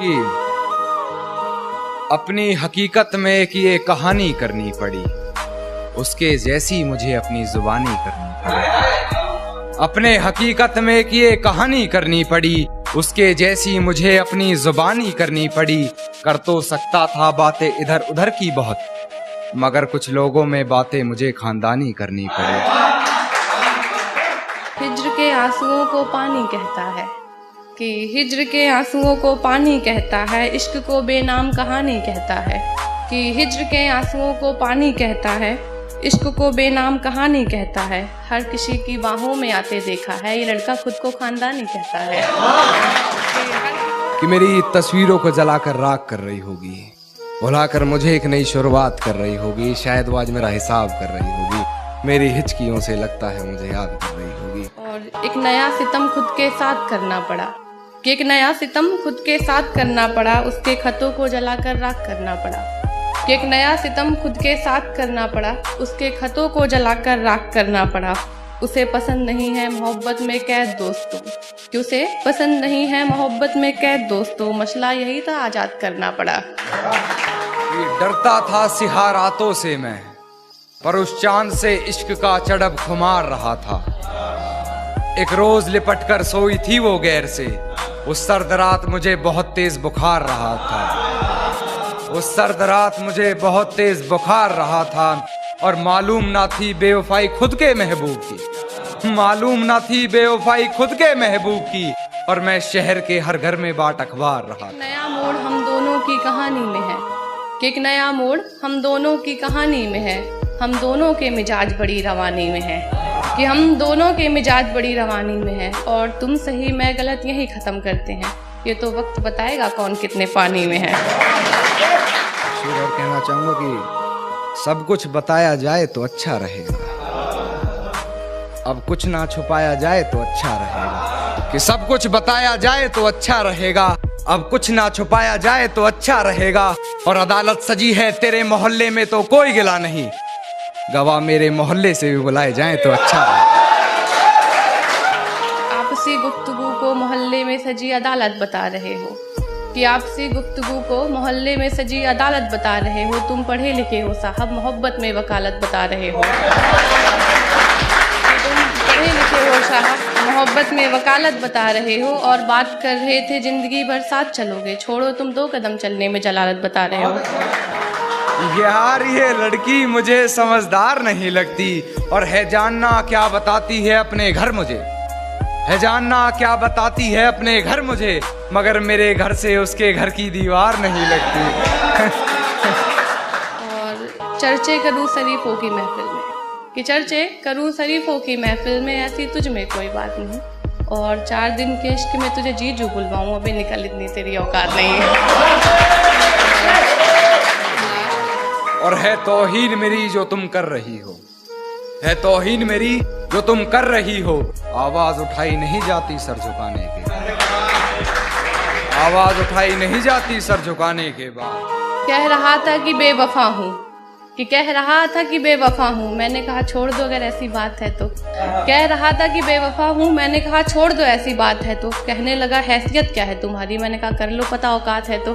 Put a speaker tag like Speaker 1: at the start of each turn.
Speaker 1: कि अपनी हकीकत में एक ये कहानी करनी पड़ी, उसके जैसी मुझे अपनी जुबानी करनी पड़ी। अपने हकीकत में एक ये कहानी करनी पड़ी, उसके जैसी मुझे अपनी जुबानी करनी पड़ी। कर तो सकता था बातें इधर उधर की बहुत, मगर कुछ लोगों में बातें मुझे खानदानी करनी पड़ी।
Speaker 2: हिज्र के आंसुओं को पानी कहता है कि हिज्र के आंसुओं को पानी कहता है, इश्क को बेनाम कहानी कहता है कि हिज्र के आंसुओं को पानी कहता है, इश्क को बेनाम कहानी कहता है। हर किसी की बाहों में आते देखा है, ये लड़का खुद को खानदानी कहता है।
Speaker 1: कि मेरी तस्वीरों को जलाकर राख कर रही होगी, भुलाकर मुझे एक नई शुरुआत कर रही होगी। शायद वो आज मेरा हिसाब कर रही होगी, मेरी हिचकियों से लगता है मुझे याद कर रही होगी।
Speaker 2: और एक नया सितम खुद के साथ करना पड़ा कि एक नया सितम खुद के साथ करना पड़ा, उसके खतों को जलाकर राख करना पड़ा कि एक नया सितम खुद के साथ करना पड़ा, उसके खतों को जलाकर राख करना पड़ा। उसे पसंद नहीं है मोहब्बत में कैद दोस्तों, कि उसे पसंद नहीं है मोहब्बत में कैद दोस्तों, मसला यही था आजाद करना पड़ा।
Speaker 1: डरता था सिहारातों से मैं, पर उस चांद से इश्क का चढ़ब खुमार रहा था। एक रोज लिपट कर सोई थी वो गैर से, उस सर्द रात मुझे बहुत तेज बुखार रहा था। उस सर्द रात मुझे बहुत तेज बुखार रहा था, और मालूम ना थी बेवफाई खुद के महबूब की, मालूम ना थी बेवफाई खुद के महबूब की, और मैं शहर के हर घर में बाट अखबार रहा।
Speaker 2: नया मोड़ हम दोनों की कहानी में है कि एक नया मोड़ हम दोनों की कहानी में है, हम दोनों के मिजाज बड़ी रवानी में है कि हम दोनों के मिजाज बड़ी रवानी में है। और तुम सही मैं गलत यही ख़त्म करते हैं, ये तो वक्त बताएगा कौन कितने पानी में है।
Speaker 1: और कहना चाहूँगा कि सब कुछ बताया जाए तो अच्छा रहेगा, अब कुछ ना छुपाया जाए तो अच्छा रहेगा। कि सब कुछ बताया जाए तो अच्छा रहेगा, अब कुछ ना छुपाया जाए तो अच्छा रहेगा। और अदालत सजी है तेरे मोहल्ले में तो कोई गिला नहीं, गवाह मेरे मोहल्ले से भी बुलाए जाएं तो अच्छा रहेगा।
Speaker 2: आपसी गुफ्तगू को मोहल्ले में सजी अदालत बता रहे हो कि आपसी गुफ्तगू को मोहल्ले में सजी अदालत बता रहे हो। तुम पढ़े लिखे हो साहब, मोहब्बत में वकालत बता रहे हो। तुम पढ़े लिखे हो साहब, मोहब्बत में वकालत बता रहे हो, और बात कर रहे थे जिंदगी भर साथ चलोगे, छोड़ो तुम 2 कदम चलने में जलालत बता रहे हो।
Speaker 1: यार ये लड़की मुझे समझदार नहीं लगती, और है जानना क्या बताती है अपने घर मुझे, है जानना क्या बताती है अपने घर मुझे, मगर मेरे घर से उसके घर की दीवार नहीं लगती।
Speaker 2: और चर्चे करूँ शरीफों की महफिल में कि चर्चे करूँ शरीफों की महफिल में, ऐसी तुझ में कोई बात नहीं, और 4 दिन के इश्क में तुझे जीजू बुलवाऊँ, अभी निकल इतनी तेरी औकात नहीं है।
Speaker 1: और है तौहीन मेरी जो तुम कर रही हो, है तौहीन मेरी जो तुम कर रही हो। आवाज उठाई नहीं जाती सर झुकाने के बाद, आवाज उठाई नहीं जाती सर झुकाने के बाद।
Speaker 2: कह रहा था कि बेवफा हूँ, कि कह रहा था कि बेवफा हूँ, मैंने कहा छोड़ दो अगर ऐसी बात है तो। कह रहा था कि बेवफा हूँ, मैंने कहा छोड़ दो ऐसी बात है तो। कहने लगा हैसियत क्या है तुम्हारी, मैंने कहा कर लो पता औकात है तो।